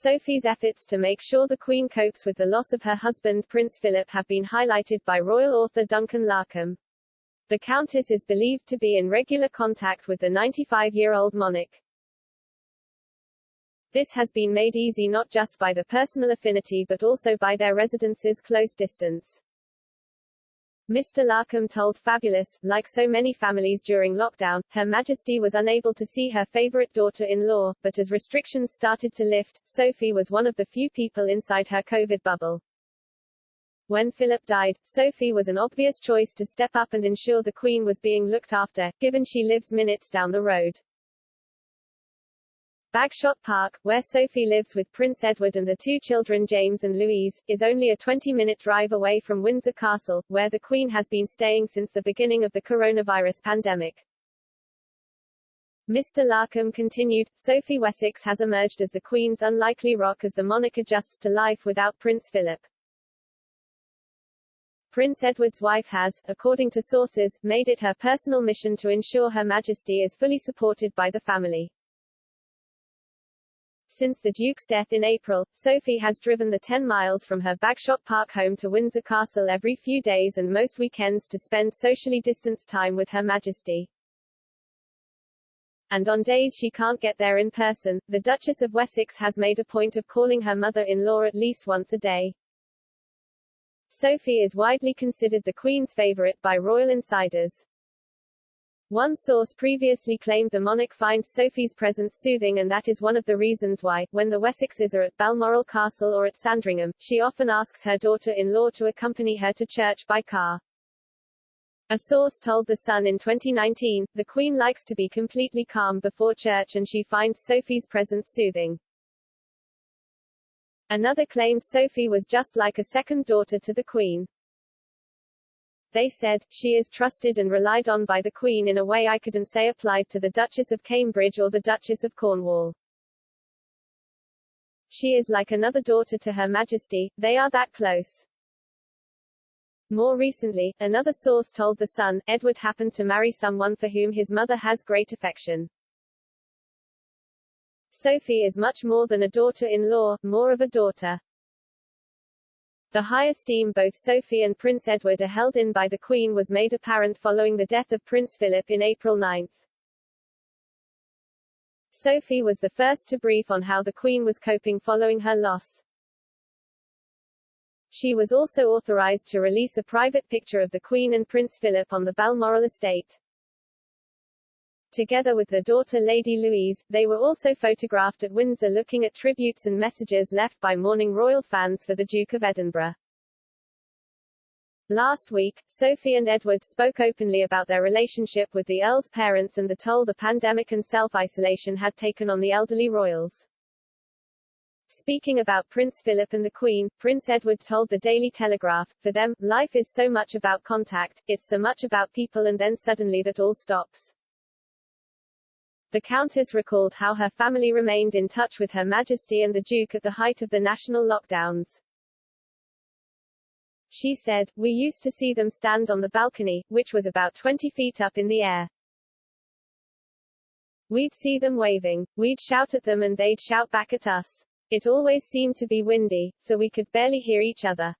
Sophie's efforts to make sure the Queen copes with the loss of her husband Prince Philip have been highlighted by royal author Duncan Larcombe. The Countess is believed to be in regular contact with the 95-year-old monarch. This has been made easy not just by the personal affinity but also by their residence's close distance. Mr. Larcombe told Fabulous, like so many families during lockdown, Her Majesty was unable to see her favourite daughter-in-law, but as restrictions started to lift, Sophie was one of the few people inside her COVID bubble. When Philip died, Sophie was an obvious choice to step up and ensure the Queen was being looked after, given she lives minutes down the road. Bagshot Park, where Sophie lives with Prince Edward and the two children James and Louise, is only a 20-minute drive away from Windsor Castle, where the Queen has been staying since the beginning of the coronavirus pandemic. Mr. Larcombe continued, Sophie Wessex has emerged as the Queen's unlikely rock as the monarch adjusts to life without Prince Philip. Prince Edward's wife has, according to sources, made it her personal mission to ensure Her Majesty is fully supported by the family. Since the Duke's death in April, Sophie has driven the 10 miles from her Bagshot Park home to Windsor Castle every few days and most weekends to spend socially distanced time with Her Majesty. And on days she can't get there in person, the Duchess of Wessex has made a point of calling her mother-in-law at least once a day. Sophie is widely considered the Queen's favourite by royal insiders. One source previously claimed the monarch finds Sophie's presence soothing, and that is one of the reasons why, when the Wessexes are at Balmoral Castle or at Sandringham, she often asks her daughter-in-law to accompany her to church by car. A source told The Sun in 2019, the Queen likes to be completely calm before church and she finds Sophie's presence soothing. Another claimed Sophie was just like a second daughter to the Queen. They said, she is trusted and relied on by the Queen in a way I couldn't say applied to the Duchess of Cambridge or the Duchess of Cornwall. She is like another daughter to Her Majesty, they are that close. More recently, another source told The Sun, Edward happened to marry someone for whom his mother has great affection. Sophie is much more than a daughter-in-law, more of a daughter. The high esteem both Sophie and Prince Edward are held in by the Queen was made apparent following the death of Prince Philip in April 9. Sophie was the first to brief on how the Queen was coping following her loss. She was also authorized to release a private picture of the Queen and Prince Philip on the Balmoral estate. Together with their daughter Lady Louise, they were also photographed at Windsor looking at tributes and messages left by mourning royal fans for the Duke of Edinburgh. Last week, Sophie and Edward spoke openly about their relationship with the Earl's parents and the toll the pandemic and self-isolation had taken on the elderly royals. Speaking about Prince Philip and the Queen, Prince Edward told the Daily Telegraph, for them, life is so much about contact, it's so much about people and then suddenly that all stops. The Countess recalled how her family remained in touch with Her Majesty and the Duke at the height of the national lockdowns. She said, we used to see them stand on the balcony, which was about 20 feet up in the air. We'd see them waving. We'd shout at them and they'd shout back at us. It always seemed to be windy, so we could barely hear each other.